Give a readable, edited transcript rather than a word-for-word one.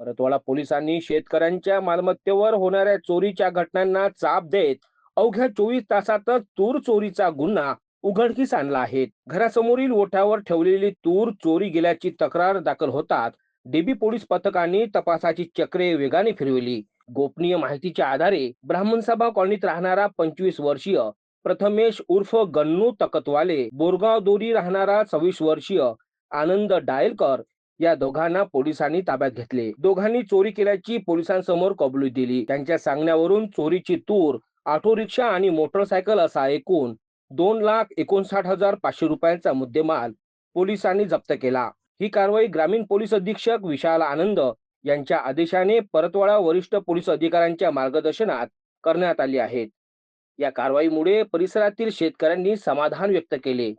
परतवाडा पोलिसांनी शेतकऱ्यांच्या मालमत्तेवर होणाऱ्या चोरीच्या घटनांना चाप देत अवघ्या 24 तासातच तूर चोरीचा गुन्हा उघडकीस आणला आहे. घरासमोरील ओठ्यावर ठेवलेली तूर चोरी गेल्याची तक्रार दाखल होतात डीबी पोलीस पथकांनी तपासाची चक्रे वेगाने फिरवली. गोपनीय माहितीच्या आधारे ब्राह्मणसभा कॉलनीत राहणारा 25 वर्षीय प्रथमेश उर्फ गन्नू तकतवाले, बोरगाव दोरी राहणारा 26 वर्षीय आनंद डायलकर या दोघांना पोलिसांनी ताब्यात घेतले. दोघांनी चोरी केल्याची पोलिसांसमोर कबुली दिली. त्यांच्या सांगण्यावरून चोरीची तूर, ऑटो रिक्षा आणि मोटरसायकल असा एकूण 2,59,500 रुपयांचा मुद्देमाल पोलिसांनी जप्त केला. ही कारवाई ग्रामीण पोलीस अधीक्षक विशाल आनंद यांच्या आदेशाने परतवाडा वरिष्ठ पोलीस अधिकाऱ्यांच्या मार्गदर्शनात करण्यात आली आहे. या कारवाईमुळे परिसरातील शेतकऱ्यांनी समाधान व्यक्त केले.